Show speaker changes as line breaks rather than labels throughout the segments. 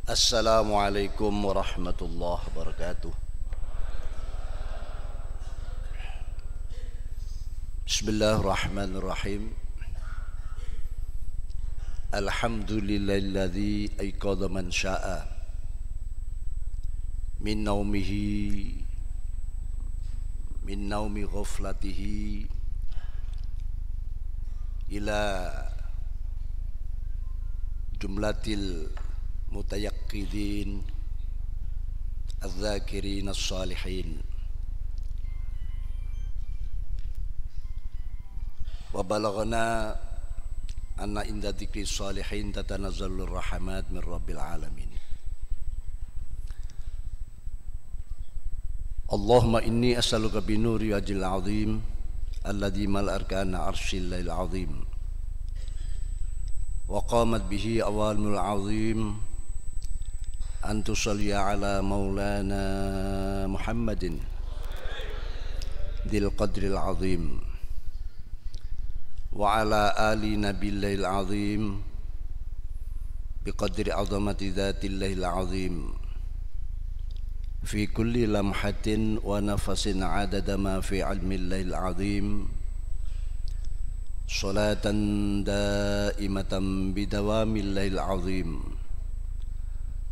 Assalamualaikum warahmatullahi wabarakatuh. Bismillahirrahmanirrahim. Alhamdulillahilladzi ayqadha man syaa min naumi ghaflatihi ila jumlatil mutayaqqidin adz-dzakirin as-salihin wa balaghana anna inda dzikri salihin tatanazzalur rahmat min rabbil alamin. Allahumma inni as'aluka bi nuri wajhil azim alladzi mal arkana arsyil lail azim wa qamat bihi awalul azim an tusalli ala maulana Muhammadin dil qadril azim wa ala ali nabiyil azim biqadri azamati dzatillahil azim fi kulli lamhatin wa nafasin adada ma fi ilmillahil azim salatan daimatan bidawamillahil azim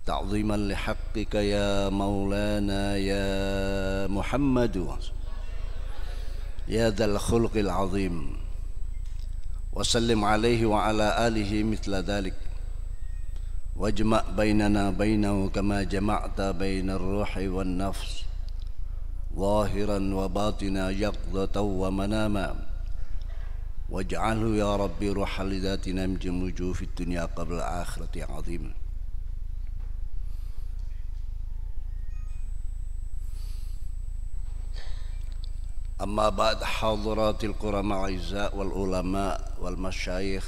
ta'ziman lihaqqika ya maulana ya Muhammadu ya dzal khulqil azim wa sallim alaihi wa ala alihi mithla dhalik wajma' bainana bainahu kama jama'ta bainar ruhi wan nafs zahiran wa batina yaqdatan wa manama waj'alhu ya rabbi ruhal lidhatina min wujuh fid dunya qabla akhirati azim. Amma ba'd, hadaratil qurama a'izza wal ulama wal masyayikh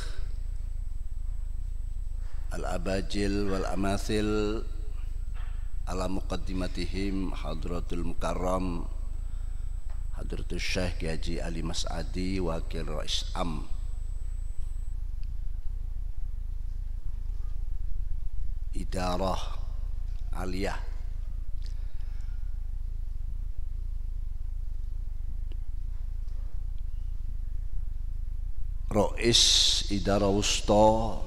al abajil wal amathil ala muqaddimatihim hadratul mukarram hadratul Syekh Haji Ali Mas'adi Wakil Rais Am Idarah Aliyah Rais Idarah Wusta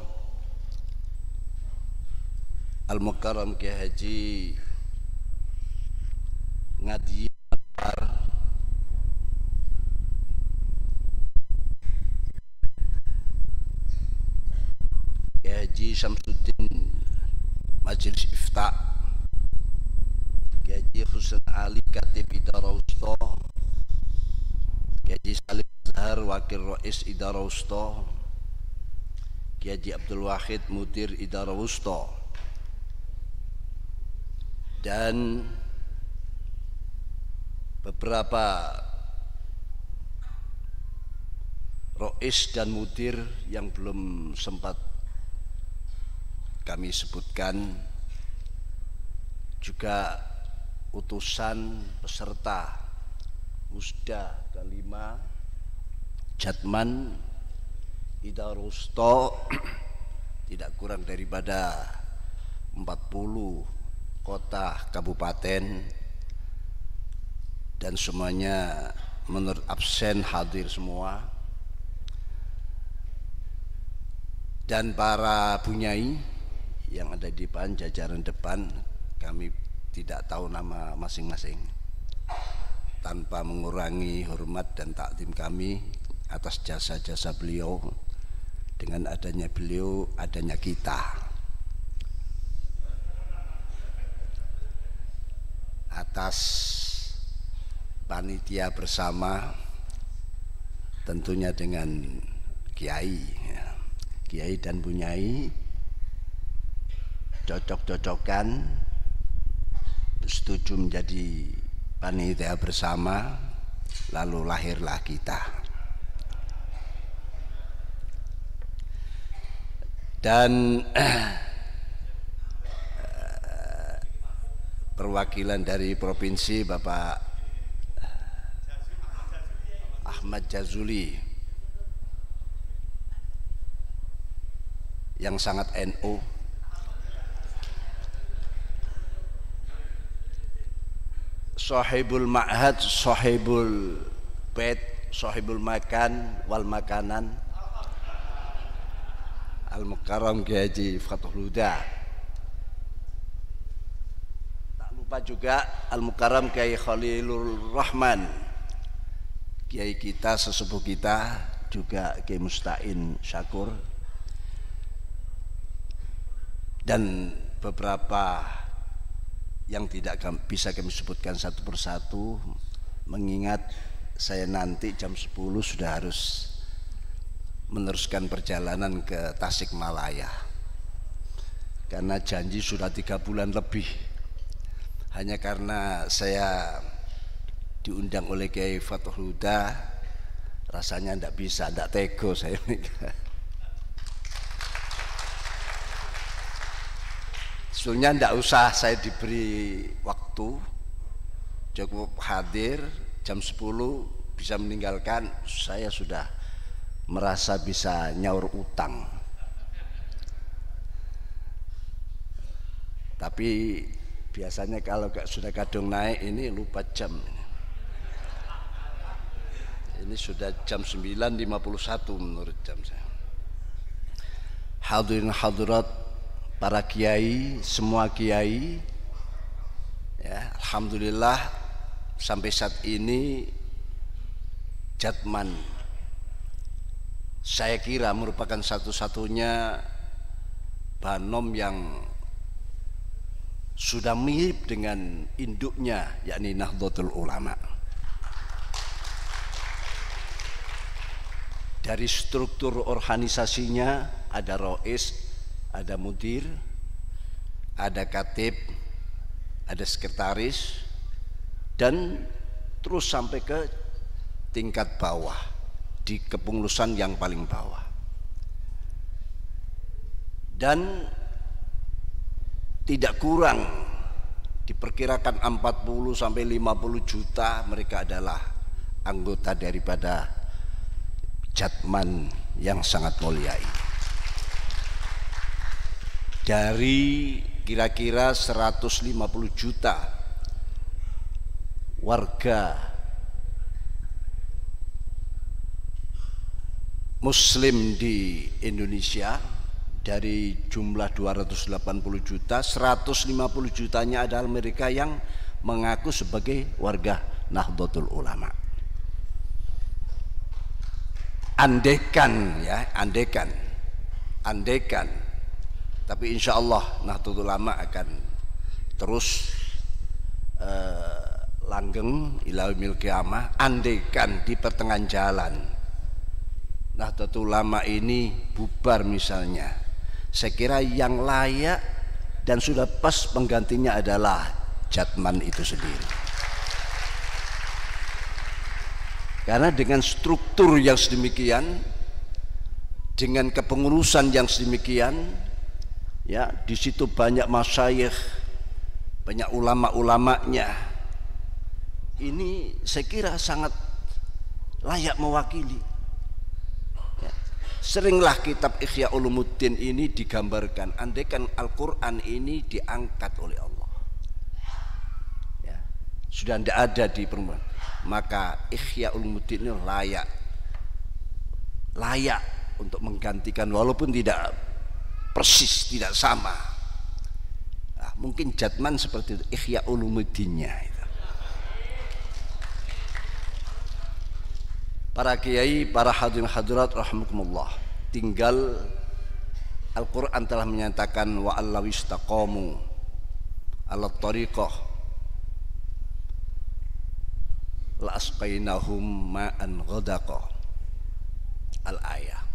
Al-Mukarram Kiai Haji Ngadi Kiai Haji Syamsuddin Majelis Ifta Kiai Haji Husain Ali Katib Idarah Wusta Kiai Haji Salim Azhar Wakil Rais Idarah Wusta Kiai Haji Abdul Wahid Mudir Idarah Wusta dan beberapa Rais dan Mudir yang belum sempat kami sebutkan, juga utusan peserta Musda kelima Jatman Idarah Wusta tidak kurang daripada 40 kota kabupaten dan semuanya menurut absen hadir semua, dan para bunyai yang ada di depan, jajaran depan, kami tidak tahu nama masing-masing, tanpa mengurangi hormat dan takdim kami atas jasa-jasa beliau. Dengan adanya beliau, adanya kita. Atas panitia bersama, tentunya dengan kiai, kiai dan bunyai cocok-cocokan, setuju menjadi panitia bersama, lalu lahirlah kita. dan perwakilan dari provinsi Bapak Ahmad Jazuli yang sangat NU, sahibul ma'had, sahibul bait, sahibul makan wal makanan, Al-Mukarram Kiai Haji Fathul Huda. Tak lupa juga Al-Mukarram Kiai Khalilur Rahman, kiai kita, sesepuh kita, juga Kiai Mustain Syakur, dan beberapa yang tidak bisa kami sebutkan satu persatu, mengingat saya nanti jam 10 sudah harus meneruskan perjalanan ke Tasikmalaya karena janji sudah 3 bulan lebih. Hanya karena saya diundang oleh Kiai Fathul Huda, rasanya tidak bisa, tidak tego saya. Sebenarnya tidak usah saya diberi waktu, cukup hadir jam 10 bisa meninggalkan, saya sudah merasa bisa nyaur utang. Tapi biasanya kalau sudah kadung naik ini lupa jam. Ini sudah jam 9.51 menurut jam saya. Hadirin hadirat, para kiai, semua kiai, ya, alhamdulillah sampai saat ini Jatman saya kira merupakan satu-satunya Banom yang sudah mirip dengan induknya, yakni Nahdlatul Ulama. Dari struktur organisasinya ada Rois, ada mudir, ada katib, ada sekretaris, dan terus sampai ke tingkat bawah, di kepengurusan yang paling bawah. Dan tidak kurang, diperkirakan 40 sampai 50 juta mereka adalah anggota daripada Jatman yang sangat mulia ini. Dari kira-kira 150 juta warga Muslim di Indonesia, dari jumlah 280 juta, 150 jutanya adalah mereka yang mengaku sebagai warga Nahdlatul Ulama. Andaikan, ya, andaikan, tapi insya Allah Nahdlatul Ulama akan terus langgeng ila yaumil qiyamah. Andaikan di pertengahan jalan Nahdlatul Ulama ini bubar misalnya, saya kira yang layak dan sudah pas penggantinya adalah Jatman itu sendiri. Karena dengan struktur yang sedemikian, dengan kepengurusan yang sedemikian, ya, di situ banyak masyayikh, banyak ulama-ulamanya. Ini saya kira sangat layak mewakili. Ya. Seringlah kitab Ihya Ulumuddin ini digambarkan, andaikan Al-Quran ini diangkat oleh Allah, ya, sudah tidak ada di permukaan, maka Ihya Ulumuddin ini layak untuk menggantikan, walaupun tidak persis, tidak sama. Nah, mungkin Jatman seperti itu, Ihya Ulumuddinnya itu. Para kiai, para hadirin hadirat rahimakumullah, tinggal Al-Quran telah menyatakan wa allaw istaqamu ala tariqah la asqainahum ma'an ghadaqa. Al-ayah.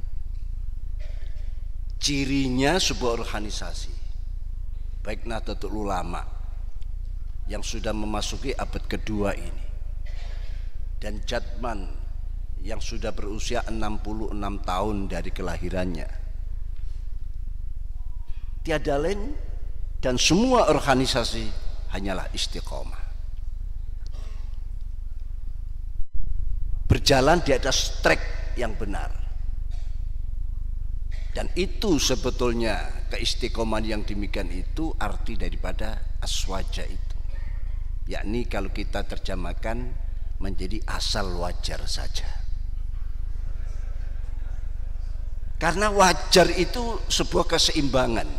Cirinya sebuah organisasi, baik Nahdlatul Ulama yang sudah memasuki abad kedua ini, dan Jatman yang sudah berusia 66 tahun dari kelahirannya, tiada lain dan semua organisasi hanyalah istiqomah, berjalan di atas track yang benar. Dan itu sebetulnya keistiqomahan yang demikian itu arti daripada aswaja itu, yakni kalau kita terjemahkan menjadi asal wajar saja. Karena wajar itu sebuah keseimbangan.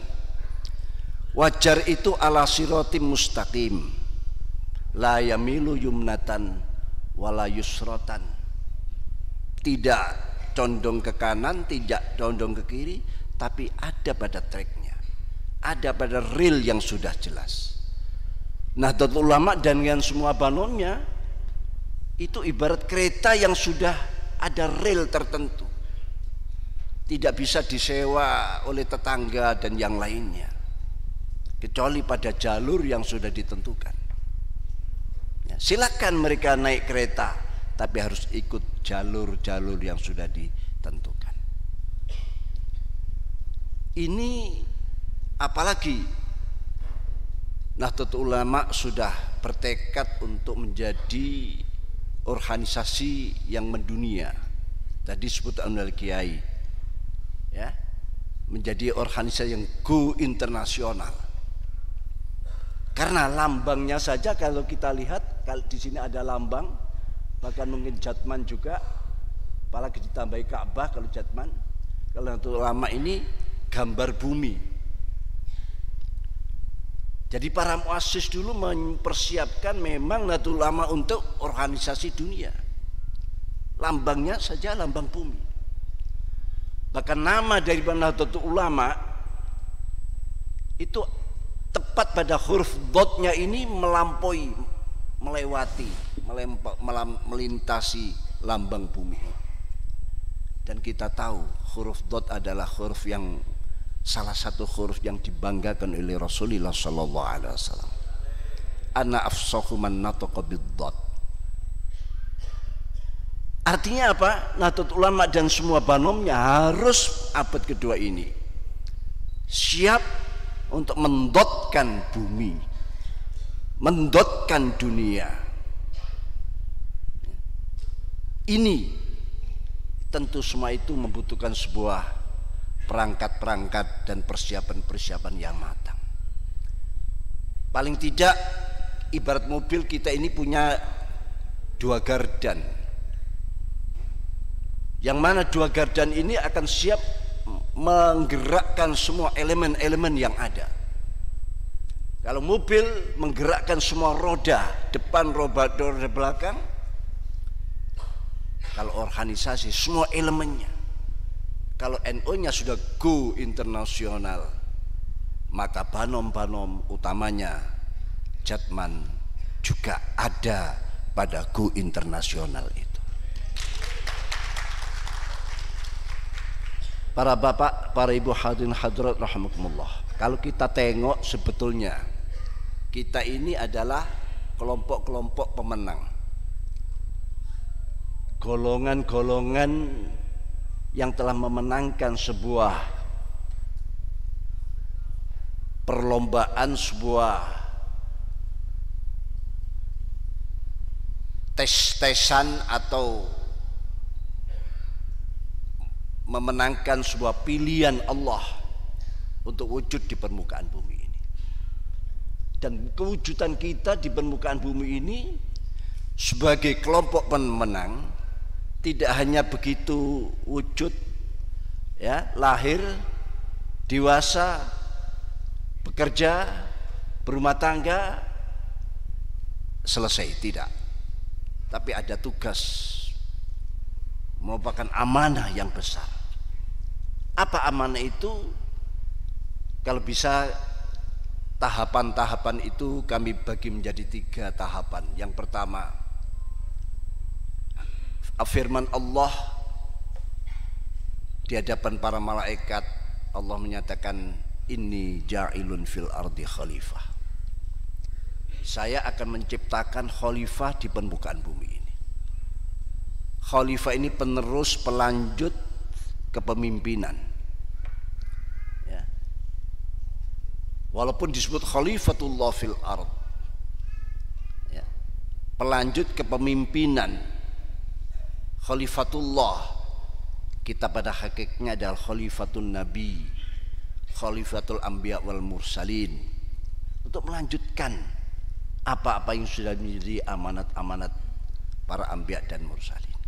Wajar itu ala siratim mustaqim, la yamilu yumnatan wala yusrotan, tidak condong ke kanan, tidak condong ke kiri, tapi ada pada tracknya, ada pada rel yang sudah jelas. Nahdlatul Ulama dan yang semua banonnya itu ibarat kereta yang sudah ada rel tertentu, tidak bisa disewa oleh tetangga dan yang lainnya, kecuali pada jalur yang sudah ditentukan. Ya, silakan mereka naik kereta, tapi harus ikut jalur-jalur yang sudah ditentukan. Ini apalagi Nahdlatul Ulama sudah bertekad untuk menjadi organisasi yang mendunia. Tadi disebut oleh Kiai, ya, menjadi organisasi yang go internasional. Karena lambangnya saja kalau kita lihat, kalau di sini ada lambang, bahkan mungkin Jatman juga, apalagi ditambahi Ka'bah kalau Jatman. Kalau Nahdlatul Ulama ini gambar bumi. Jadi para muassis dulu mempersiapkan memang Nahdlatul Ulama untuk organisasi dunia. Lambangnya saja lambang bumi. Bahkan nama dari Nahdlatul Ulama itu tepat pada huruf dotnya ini melampaui, melewati, melintasi lambang bumi. Dan kita tahu huruf dot adalah huruf yang salah satu huruf yang dibanggakan oleh Rasulullah sallallahu alaihi wasallam. Ana afsahu man nataqa bid-dot. Artinya apa? Nahdlatul Ulama dan semua banomnya harus abad kedua ini siap untuk mendotkan bumi, mendotkan dunia. Ini tentu semua itu membutuhkan sebuah perangkat-perangkat dan persiapan-persiapan yang matang. Paling tidak ibarat mobil kita ini punya dua gardan, yang mana dua gardan ini akan siap menggerakkan semua elemen-elemen yang ada. Kalau mobil menggerakkan semua roda depan, roda belakang. Kalau organisasi semua elemennya. Kalau NU-nya sudah go internasional, maka banom-banom utamanya Jatman juga ada pada go internasional itu. Para bapak, para ibu hadirin hadirat rahimakumullah. Kalau kita tengok sebetulnya kita ini adalah kelompok-kelompok pemenang. Golongan-golongan yang telah memenangkan sebuah perlombaan, sebuah tes-tesan atau memenangkan sebuah pilihan Allah untuk wujud di permukaan bumi ini. Dan kewujudan kita di permukaan bumi ini sebagai kelompok pemenang tidak hanya begitu wujud, ya, lahir, dewasa, bekerja, berumah tangga, selesai, tidak. Tapi ada tugas, merupakan amanah yang besar. Apa amanah itu? Kalau bisa tahapan-tahapan itu kami bagi menjadi 3 tahapan. Yang pertama, firman Allah di hadapan para malaikat. Allah menyatakan, inni ja'ilun fil ardi khalifah. Saya akan menciptakan khalifah di permukaan bumi ini. Khalifah ini penerus, pelanjut kepemimpinan, ya. walaupun disebut khalifatullah fil ard, ya, pelanjut kepemimpinan khalifatullah, kita pada hakikatnya adalah khalifatun nabi, khalifatul anbiya wal mursalin, untuk melanjutkan apa-apa yang sudah menjadi amanat-amanat para anbiya dan mursalin.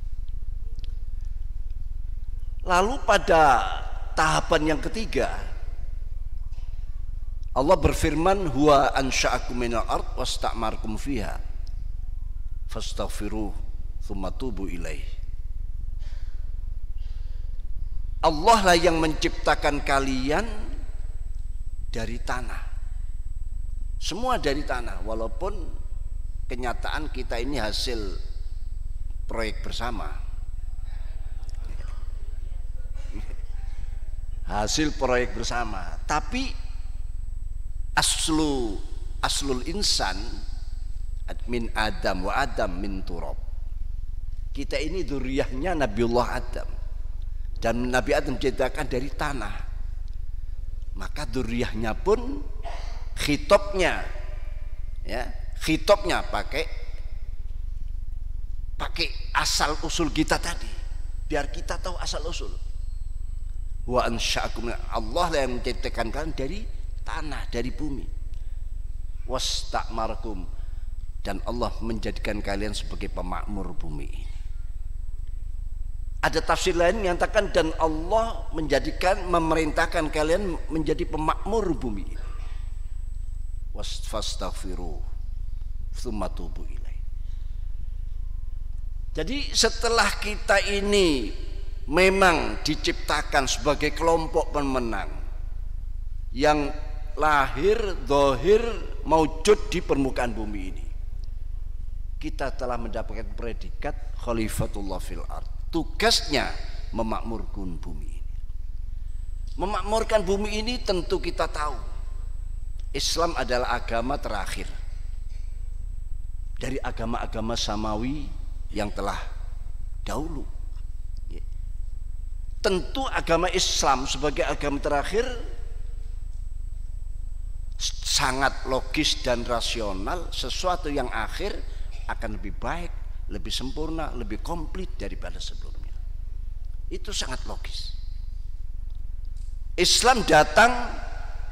Lalu pada tahapan yang ketiga, Allah berfirman, huwa ansha'akum minal ard wasta'markum fiha fastaghfiruh tsumma tubu ilaih. Allah lah yang menciptakan kalian dari tanah, semua dari tanah, walaupun kenyataan kita ini hasil proyek bersama, hasil proyek bersama, tapi aslul insan min Adam wa Adam min turab. Kita ini dzurriyyahnya Nabiullah Adam, dan Nabi Adam diciptakan dari tanah, maka dzurriyyahnya pun khitabnya, ya, khitabnya pakai asal usul kita tadi, biar kita tahu asal usul. Wa ansha'akum, Allah lah yang menciptakan kalian dari tanah, dari bumi. Wasta'markum, dan Allah menjadikan kalian sebagai pemakmur bumi ini. Ada tafsir lain menyatakan dan Allah memerintahkan kalian menjadi pemakmur bumi ini. Fastaghfiru tsumma tubu ilaih. Jadi setelah kita ini memang diciptakan sebagai kelompok pemenang yang lahir, zahir, maujud di permukaan bumi ini, kita telah mendapatkan predikat khalifatullah fil ard. Tugasnya memakmurkan bumi ini. Memakmurkan bumi ini tentu kita tahu Islam adalah agama terakhir dari agama-agama samawi yang telah dahulu. Tentu agama Islam sebagai agama terakhir sangat logis dan rasional, sesuatu yang akhir akan lebih baik, lebih sempurna, lebih komplit daripada sebelumnya. Itu sangat logis. Islam datang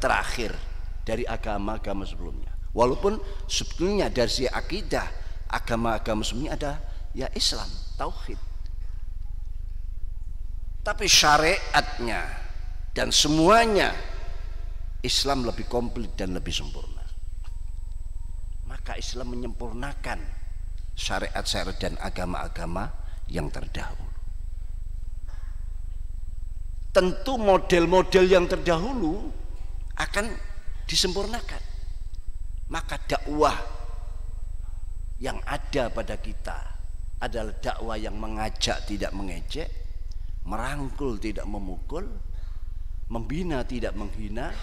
terakhir dari agama-agama sebelumnya, walaupun sebetulnya dari sisi akidah agama-agama sebelumnya ada ya Islam, tauhid, tapi syariatnya dan semuanya Islam lebih komplit dan lebih sempurna. Maka Islam menyempurnakan syariat-syariat dan agama-agama yang terdahulu. Tentu model-model yang terdahulu akan disempurnakan. Maka dakwah yang ada pada kita adalah dakwah yang mengajak tidak mengejek, merangkul tidak memukul, membina tidak menghina,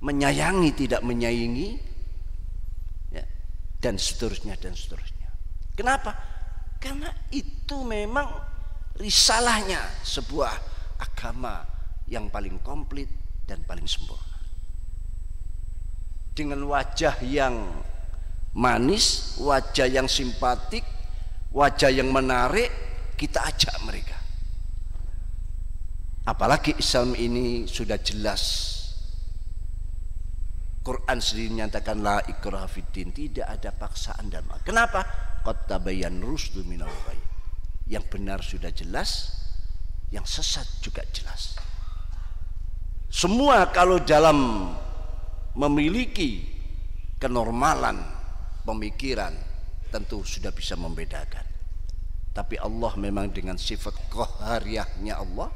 menyayangi tidak menyaingi, ya, dan seterusnya dan seterusnya. Kenapa? Karena itu memang risalahnya sebuah agama yang paling komplit dan paling sempurna. Dengan wajah yang manis, wajah yang simpatik, wajah yang menarik, kita ajak mereka. Apalagi Islam ini sudah jelas. Quran sendiri menyatakan la ikraha fiddin, tidak ada paksaan dan makna. Kenapa? Qad tabayyana rusdu minal ghayy. Yang benar sudah jelas, yang sesat juga jelas. Semua kalau dalam memiliki kenormalan pemikiran tentu sudah bisa membedakan. Tapi Allah memang dengan sifat qahariyahnya Allah,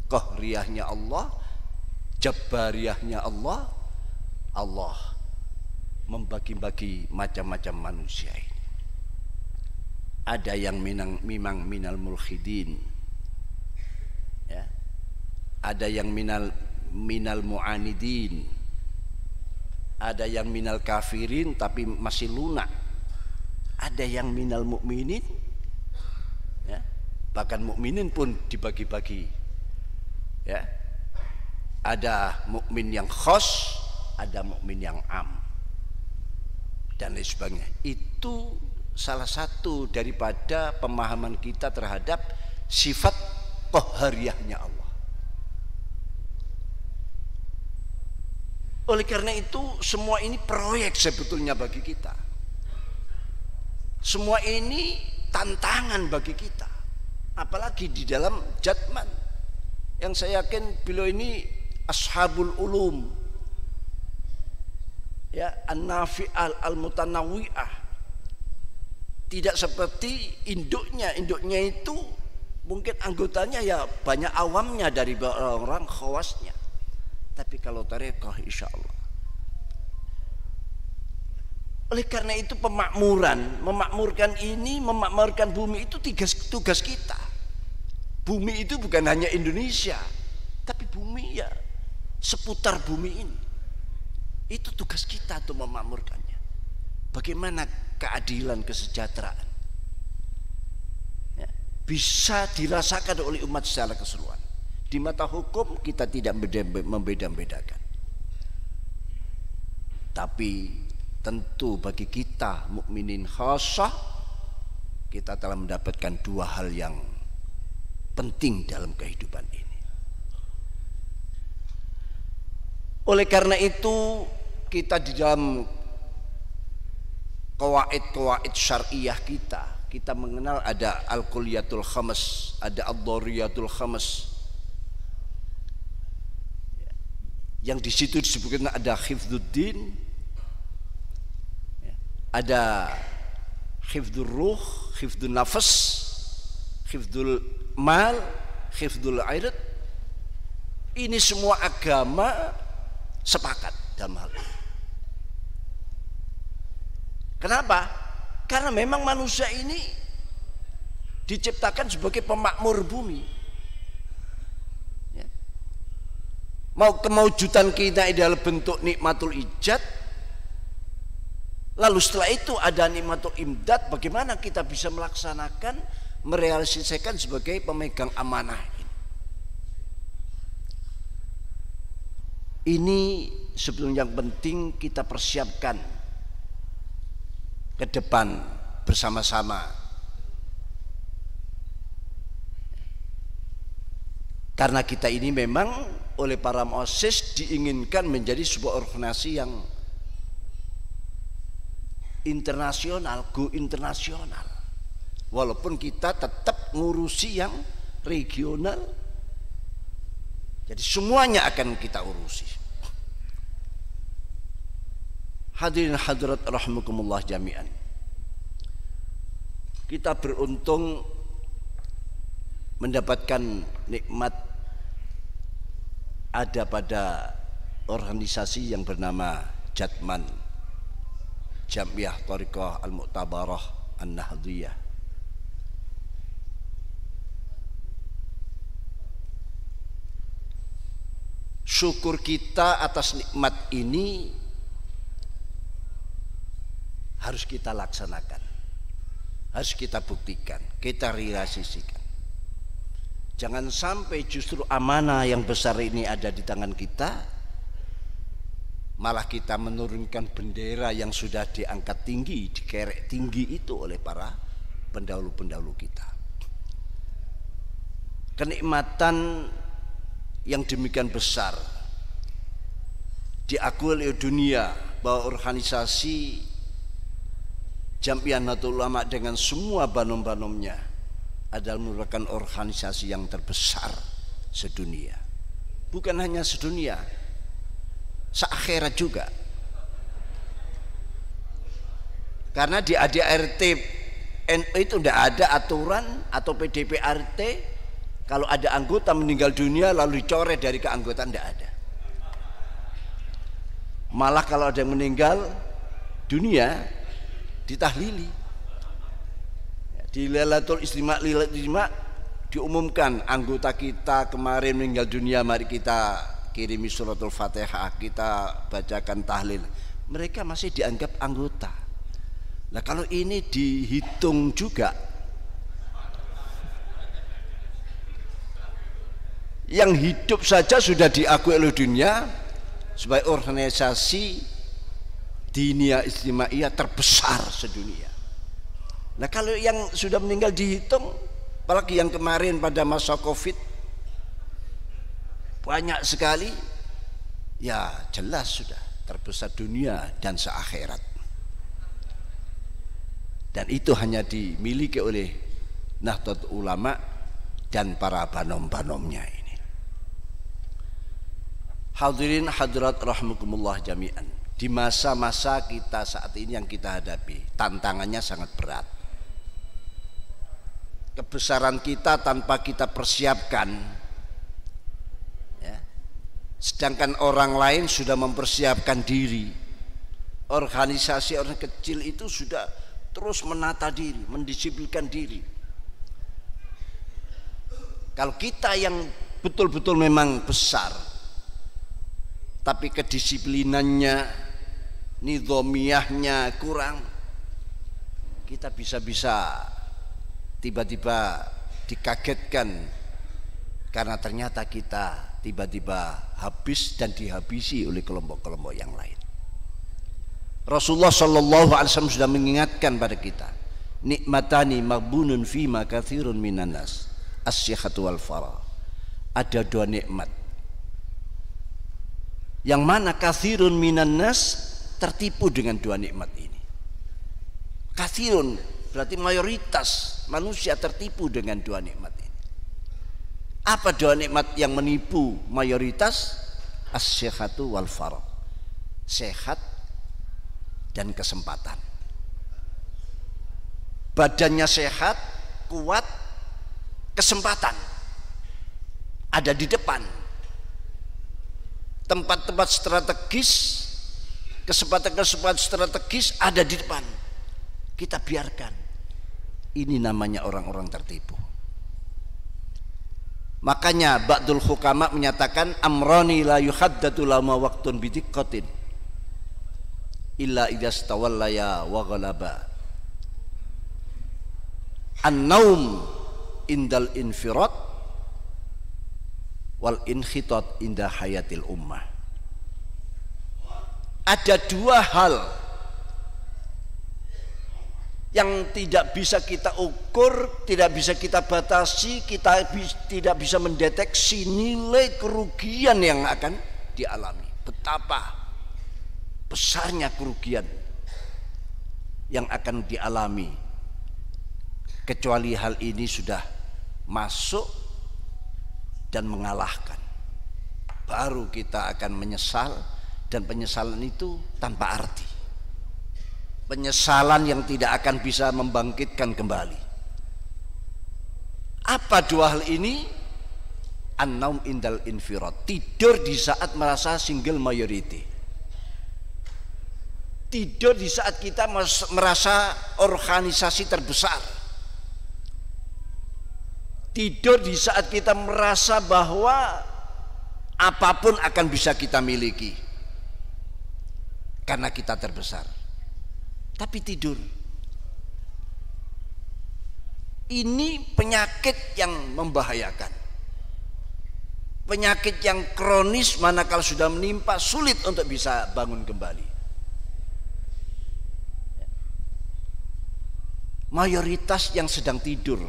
qahriyahnya Allah, jabariyahnya Allah, Allah membagi-bagi macam-macam manusia ini. Ada yang memang minal mulhidin, ya. Ada yang minal mu'anidin, ada yang minal kafirin tapi masih lunak, ada yang minal mukminin, ya. Bahkan mukminin pun dibagi-bagi, ya. Ada mukmin yang khos, ada mukmin yang am, dan lain sebagainya. Itu salah satu daripada pemahaman kita terhadap sifat qahariyahnya Allah. Oleh karena itu semua ini proyek sebetulnya bagi kita. Semua ini tantangan bagi kita. Apalagi di dalam Jatman, yang saya yakin beliau ini ashabul ulum, ya, an-nafi'al al-mutanawwi'ah. Tidak seperti induknya itu mungkin anggotanya ya banyak awamnya dari orang khawasnya. Tapi kalau tarekah insya Allah. Oleh karena itu memakmurkan ini, memakmurkan bumi itu tugas kita. Bumi itu bukan hanya Indonesia, tapi bumi ya seputar bumi ini. Itu tugas kita untuk memakmurkannya. Bagaimana keadilan, kesejahteraan ya, bisa dirasakan oleh umat secara keseluruhan. Di mata hukum kita tidak membeda-bedakan, tapi tentu bagi kita mukminin khassah, kita telah mendapatkan dua hal yang penting dalam kehidupan ini. Oleh karena itu kita di dalam qawaid syariah kita mengenal ada al-kulliyatul khams, ada ad-daruriyatul khams. Yang di situ disebutkan ada hifdzuddin, ada hifdzur ruh, hifdzun nafas, hifdzul mal, hifdzul ird. Ini semua agama sepakat dalam hal ini. Kenapa? Karena memang manusia ini diciptakan sebagai pemakmur bumi. Mau kemaujudan kita adalah bentuk nikmatul ijad, lalu setelah itu ada nikmatul imdad. Bagaimana kita bisa melaksanakan, merealisasikan sebagai pemegang amanah ini sebetulnya yang penting kita persiapkan ke depan bersama-sama. Karena kita ini memang oleh para muassis diinginkan menjadi sebuah organisasi yang internasional, go internasional. Walaupun kita tetap ngurusi yang regional, jadi semuanya akan kita urusi. Hadirin hadirat rahimakumullah jami'an. Kita beruntung mendapatkan nikmat ada pada organisasi yang bernama Jatman, Jamiyah Thariqah Al-Mu'tabarah An-Nahdhiyah. Syukur kita atas nikmat ini harus kita laksanakan, harus kita buktikan, kita realisasikan. Jangan sampai justru amanah yang besar ini ada di tangan kita, malah kita menurunkan bendera yang sudah diangkat tinggi, dikerek tinggi itu oleh para pendahulu-pendahulu kita. Kenikmatan yang demikian besar diakui oleh dunia bahwa organisasi Jamiyah Nahdlatul Ulama dengan semua banom-banomnya adalah merupakan organisasi yang terbesar sedunia. Bukan hanya sedunia, seakhirat juga. Karena di ADART NU itu tidak ada aturan atau PDPRT kalau ada anggota meninggal dunia lalu dicoret dari keanggotaan, tidak ada. Malah kalau ada yang meninggal dunia ditahlili. Di Lailatul Istima diumumkan anggota kita kemarin meninggal dunia, mari kita kirimi suratul Fatihah, kita bacakan tahlil. Mereka masih dianggap anggota. Nah kalau ini dihitung juga, yang hidup saja sudah diakui oleh dunia, sebagai organisasi diniyah istimaiyah terbesar sedunia. Nah kalau yang sudah meninggal dihitung, apalagi yang kemarin pada masa Covid banyak sekali, ya jelas sudah terbesar dunia dan seakhirat. Dan itu hanya dimiliki oleh Nahdlatul Ulama dan para banom-banomnya ini. Hadirin hadirat rahimakumullah jami'an. Di masa-masa kita saat ini yang kita hadapi, tantangannya sangat berat. Kebesaran kita tanpa kita persiapkan, ya. Sedangkan orang lain sudah mempersiapkan diri. Organisasi orang kecil itu sudah terus menata diri, mendisiplinkan diri. Kalau kita yang betul-betul memang besar, tapi kedisiplinannya, nizamiyahnya kurang, kita bisa-bisa tiba-tiba dikagetkan karena ternyata kita tiba-tiba habis dan dihabisi oleh kelompok-kelompok yang lain. Rasulullah Shallallahu Alaihi Wasallam sudah mengingatkan pada kita, nikmatani maghbunun fima katsirun minan nas, as-sihhatu wal farah. Ada dua nikmat yang mana katsirun minan nas tertipu dengan dua nikmat ini. Katsirun berarti mayoritas manusia tertipu dengan dua nikmat ini. Apa dua nikmat yang menipu mayoritas? As-sihhatu wal farah. Sehat dan kesempatan. Badannya sehat, kuat, kesempatan ada di depan. Tempat-tempat strategis, kesempatan-kesempatan strategis ada di depan. Kita biarkan. Ini namanya orang-orang tertipu. Makanya ba'dul hukama menyatakan amrani la yuhaddatu lama waqtun bidiqqatin illa idza stawallaya wa ghalaba. An-naum indal infirat wal inkhitat inda hayatil ummah. Ada dua hal yang tidak bisa kita ukur, tidak bisa kita batasi, kita tidak bisa mendeteksi nilai kerugian yang akan dialami. Betapa besarnya kerugian yang akan dialami kecuali hal ini sudah masuk dan mengalahkan, baru kita akan menyesal, dan penyesalan itu tanpa arti, penyesalan yang tidak akan bisa membangkitkan kembali. Apa dua hal ini? An-naum indal infirat, tidur di saat merasa single majority, tidur di saat kita merasa organisasi terbesar, tidur di saat kita merasa bahwa apapun akan bisa kita miliki karena kita terbesar. Tapi tidur ini penyakit yang membahayakan, penyakit yang kronis, manakala sudah menimpa sulit untuk bisa bangun kembali. Mayoritas yang sedang tidur,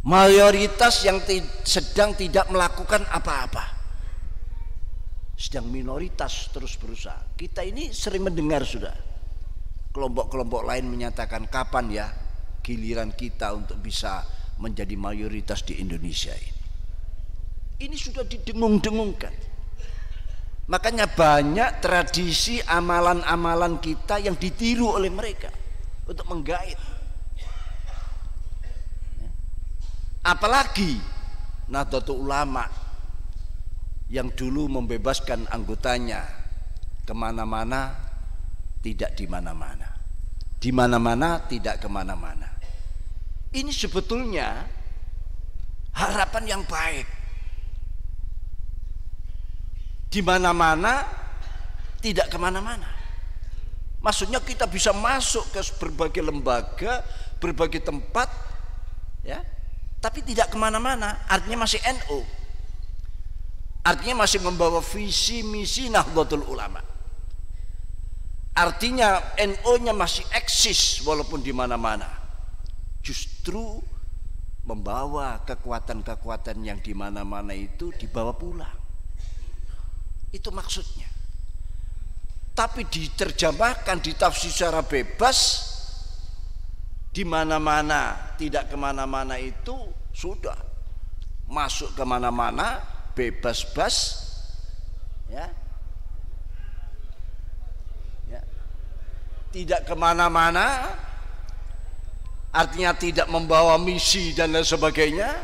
mayoritas yang sedang tidak melakukan apa-apa, sedang minoritas terus berusaha. Kita ini sering mendengar sudah kelompok-kelompok lain menyatakan, kapan ya giliran kita untuk bisa menjadi mayoritas di Indonesia ini. Ini sudah didengung-dengungkan. Makanya banyak tradisi amalan-amalan kita yang ditiru oleh mereka untuk menggait. Apalagi Nahdlatul Ulama yang dulu membebaskan anggotanya kemana-mana, tidak di mana-mana, di mana-mana tidak kemana-mana. Ini sebetulnya harapan yang baik. Di mana-mana tidak kemana-mana, maksudnya kita bisa masuk ke berbagai lembaga, berbagai tempat, ya, tapi tidak kemana-mana. Artinya masih NU. Artinya masih membawa visi misi Nahdlatul Ulama. Artinya NU-nya masih eksis walaupun di mana-mana. Justru membawa kekuatan-kekuatan yang di mana-mana itu dibawa pulang. Itu maksudnya. Tapi diterjemahkan, ditafsir secara bebas, di mana-mana, tidak kemana-mana itu sudah masuk kemana-mana, bebas-bas, ya, tidak kemana-mana, artinya tidak membawa misi dan lain sebagainya.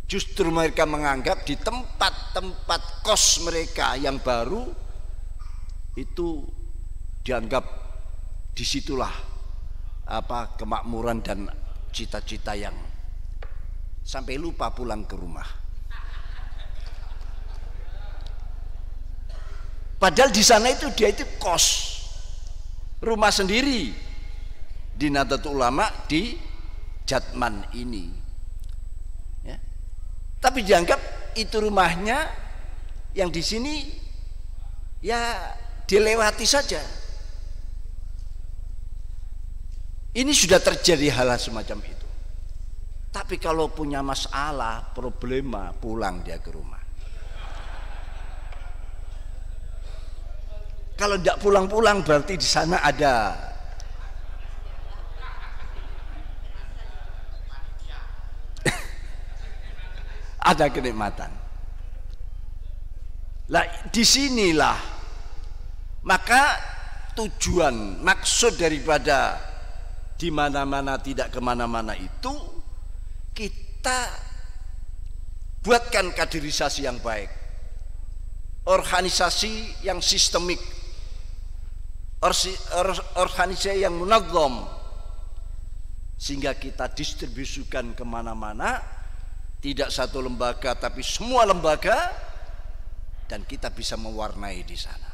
Justru mereka menganggap di tempat-tempat kos mereka yang baru itu dianggap disitulah kemakmuran dan cita-cita yang sampai lupa pulang ke rumah. Padahal di sana itu dia itu kos, rumah sendiri di Nahdlatul Ulama di Jatman ini, ya. Tapi dianggap itu rumahnya, yang di sini ya dilewati saja. Ini sudah terjadi hal semacam itu. Tapi kalau punya masalah, problema, pulang dia ke rumah. Kalau tidak pulang-pulang berarti di sana ada ada kenikmatan. Lah disinilah maka tujuan, maksud daripada di mana-mana tidak kemana-mana itu, kita buatkan kaderisasi yang baik, organisasi yang sistemik, organisasi yang munadzam, sehingga kita distribusikan kemana-mana, tidak satu lembaga tapi semua lembaga, dan kita bisa mewarnai di sana.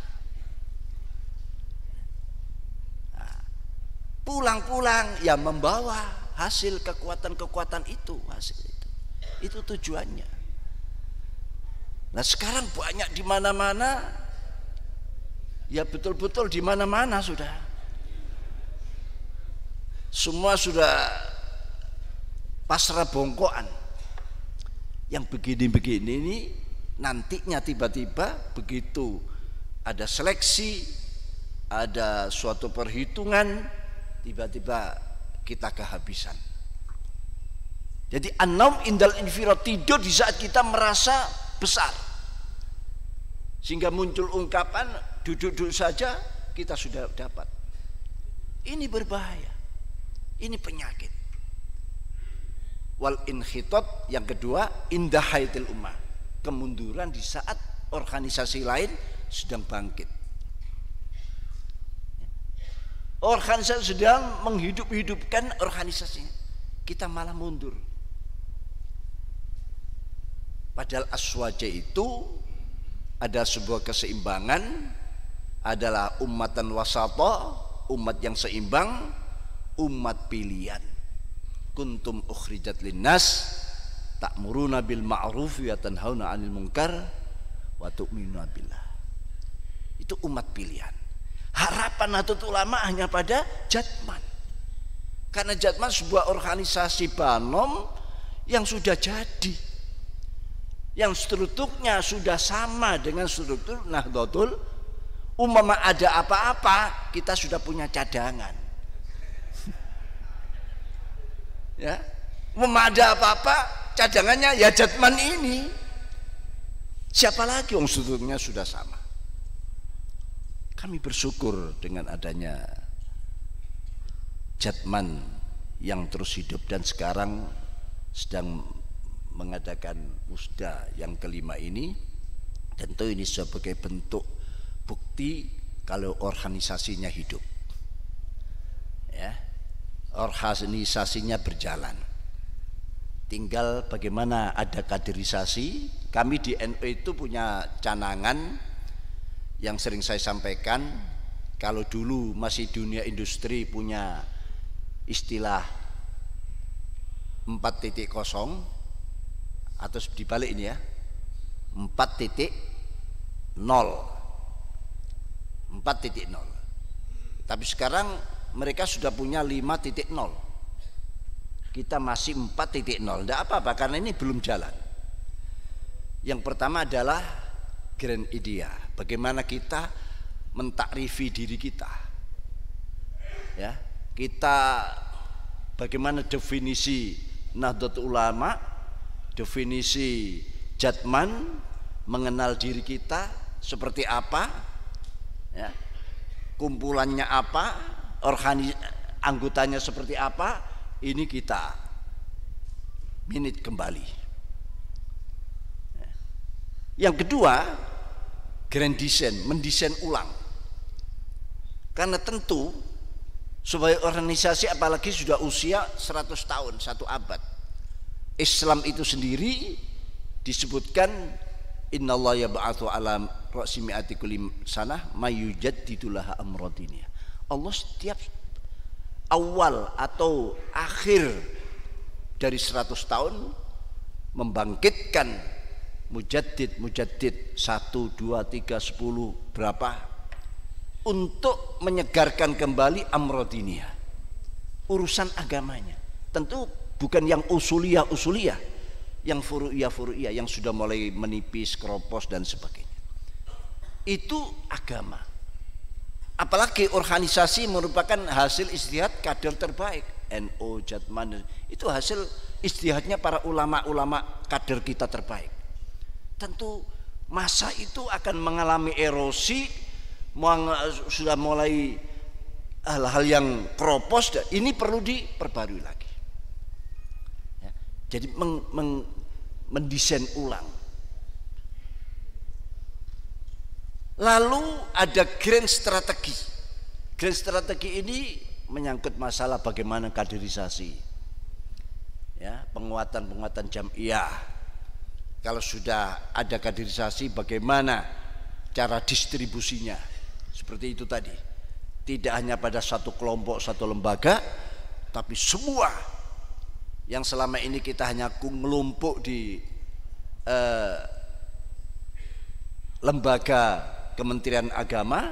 Nah, pulang-pulang ya membawa hasil kekuatan-kekuatan itu, hasil itu tujuannya. Nah sekarang banyak di mana-mana, ya betul-betul di mana-mana sudah. Semua sudah pasrah bongkoan. Yang begini-begini ini nantinya tiba-tiba begitu ada seleksi, ada suatu perhitungan, tiba-tiba kita kehabisan. Jadi an-naum indal infirad, tidur di saat kita merasa besar, sehingga muncul ungkapan duduk-duduk saja kita sudah dapat. Ini berbahaya, ini penyakit. Wal inhitot yang kedua, indahaitil ummah, kemunduran di saat organisasi lain sedang bangkit. Organisasi sedang menghidup-hidupkan organisasinya, kita malah mundur. Padahal aswaja itu ada sebuah keseimbangan, adalah ummatan wasata, umat yang seimbang, umat pilihan. Kuntum ukhrijat linnas ta'muruna bil ma'ruf wa tanhauna 'anil munkar wa tu'minuna billah. Itu umat pilihan. Harapan Nahdlatul Ulama hanya pada Jatman, karena Jatman sebuah organisasi Banom yang sudah jadi, yang strukturnya sudah sama dengan struktur Nahdlatul. Umpama ada apa-apa kita sudah punya cadangan. Ya, umpama ada apa-apa cadangannya ya Jatman ini. Siapa lagi, yang strukturnya sudah sama. Kami bersyukur dengan adanya Jatman yang terus hidup dan sekarang sedang mengadakan musda yang kelima ini. Tentu ini sebagai bentuk bukti kalau organisasinya hidup, ya, organisasinya berjalan. Tinggal bagaimana ada kaderisasi. Kami di NU itu punya canangan yang sering saya sampaikan. Kalau dulu masih dunia industri punya istilah 4.0, atau dibalik ini ya, 4.0. Tapi sekarang mereka sudah punya 5.0. Kita masih 4.0. Tidak apa-apa karena ini belum jalan. Yang pertama adalah grand idea. Bagaimana kita mentakrifi diri kita. Ya, kita bagaimana definisi Nahdlatul Ulama, definisi Jatman, mengenal diri kita seperti apa, ya, kumpulannya apa, anggotanya seperti apa, ini kita minit kembali. Yang kedua, grand design, mendesain ulang. Karena tentu sebagai organisasi apalagi sudah usia 100 tahun, 1 abad. Islam itu sendiri disebutkan innallaha yab'atsu ala ra'si mi'ati kulli sanah mayujaddidu laha amradiniya. Allah setiap awal atau akhir dari 100 tahun membangkitkan mujaddid 1, 2, 3, 10 berapa untuk menyegarkan kembali amradiniya, urusan agamanya. Tentu bukan yang usuliyah, yang furu'iyah yang sudah mulai menipis, keropos dan sebagainya. Itu agama. Apalagi organisasi merupakan hasil ijtihad kader terbaik. NU, Jatman, itu hasil ijtihadnya para ulama-ulama kader kita terbaik. Tentu masa itu akan mengalami erosi, sudah mulai hal-hal yang keropos, ini perlu diperbarui lagi. Ya, jadi mendesain ulang. Lalu ada grand strategi. Grand strategi ini menyangkut masalah bagaimana kaderisasi, ya, penguatan jamiah. Kalau sudah ada kaderisasi, bagaimana cara distribusinya? Seperti itu tadi. Tidak hanya pada satu kelompok, satu lembaga, tapi semua yang selama ini kita hanya ngelumpuk di lembaga Kementerian Agama,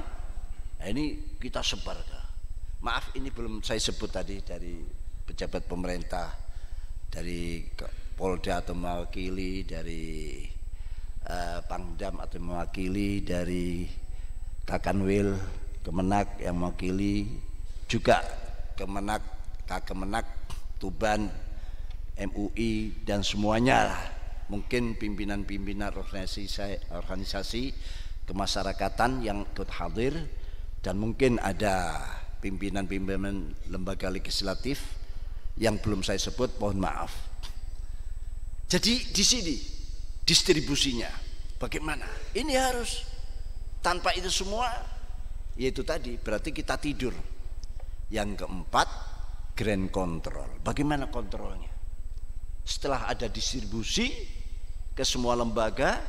nah ini kita sebar. Maaf, ini belum saya sebut tadi dari pejabat pemerintah, dari Polda atau mewakili, dari Pangdam atau mewakili, dari Kakanwil, Kemenak yang mewakili, juga Kemenak, Tuban, MUI dan semuanya lah. Mungkin pimpinan-pimpinan organisasi kemasyarakatan yang ikut hadir, dan mungkin ada pimpinan-pimpinan lembaga legislatif yang belum saya sebut, mohon maaf. Jadi di sini distribusinya bagaimana? Ini harus, tanpa itu semua yaitu tadi berarti kita tidur. Yang keempat, grand control. Bagaimana kontrolnya? Setelah ada distribusi ke semua lembaga,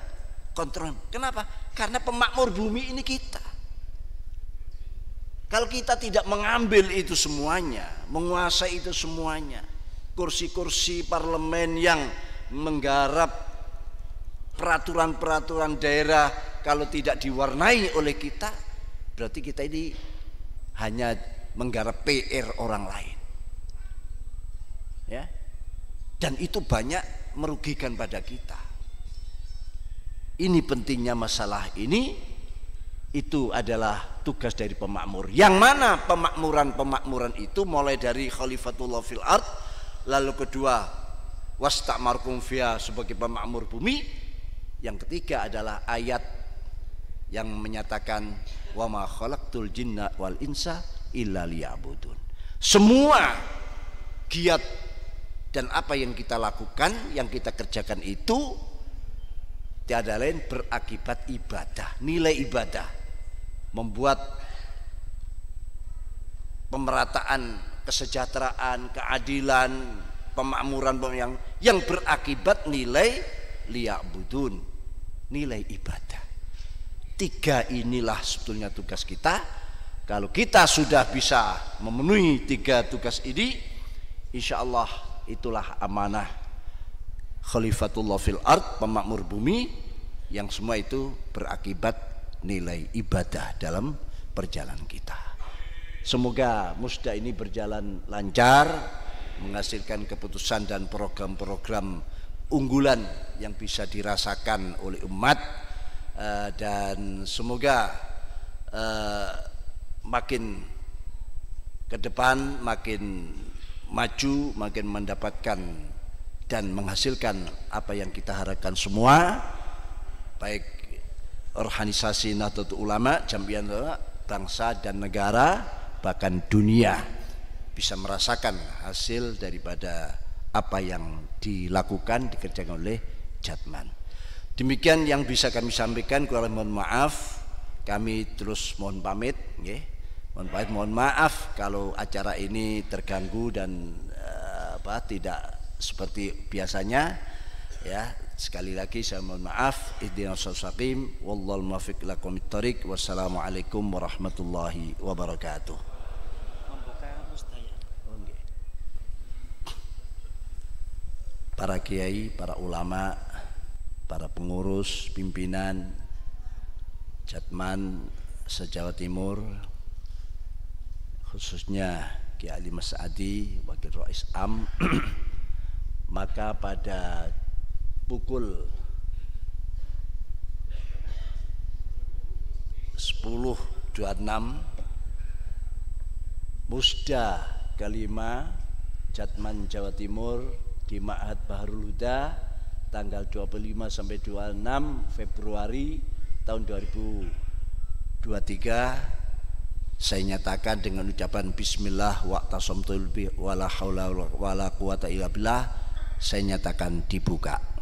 kontrol. Kenapa? Karena pemakmur bumi ini kita. Kalau kita tidak mengambil itu semuanya, menguasai itu semuanya, kursi-kursi parlemen yang menggarap peraturan-peraturan daerah kalau tidak diwarnai oleh kita, berarti kita ini hanya menggarap PR orang lain, ya. Dan itu banyak merugikan pada kita. Ini pentingnya masalah ini. Itu adalah tugas dari pemakmur. Yang mana pemakmuran itu mulai dari Khalifatullah fil ard, lalu kedua wasta'markum fiha sebagai pemakmur bumi. Yang ketiga adalah ayat yang menyatakan wa ma khalaqtul jinna wal insa illa liya'budun. Semua giat dan apa yang kita lakukan, yang kita kerjakan itu tiada lain berakibat ibadah, nilai ibadah, membuat pemerataan kesejahteraan, keadilan, pemakmuran yang berakibat nilai liya'budun, nilai ibadah. Tiga inilah sebetulnya tugas kita. Kalau kita sudah bisa memenuhi tiga tugas ini, insya Allah itulah amanah Khalifatullah fil ard, pemakmur bumi, yang semua itu berakibat nilai ibadah dalam perjalanan kita. Semoga musda ini berjalan lancar, menghasilkan keputusan dan program-program unggulan yang bisa dirasakan oleh umat, dan semoga makin ke depan makin maju, makin mendapatkan dan menghasilkan apa yang kita harapkan semua, baik organisasi Nahdlatul Ulama, Jamiah bangsa dan negara, bahkan dunia bisa merasakan hasil daripada apa yang dilakukan, dikerjakan oleh Jatman. Demikian yang bisa kami sampaikan. Kurang mohon maaf, kami terus mohon pamit, mohon maaf kalau acara ini terganggu dan tidak seperti biasanya, ya. Sekali lagi saya mohon maaf. Ihdinas siratal mustaqim, wallahul muwaffiq ila aqwamit thoriq. Wassalamualaikum warahmatullahi wabarakatuh. Para kiai, para ulama, para pengurus, pimpinan Jatman se-Jawa Timur, khususnya Kiai Ali Mas'adi, Wakil Rais Am, maka pada pukul 10.26 musda kelima Jatman Jawa Timur di Ma'had Baharul Huda tanggal 25 sampai 26 Februari tahun 2023 saya nyatakan dengan ucapan bismillah wa'tasamtu bi wala haula wala quwata illa billah, saya nyatakan dibuka.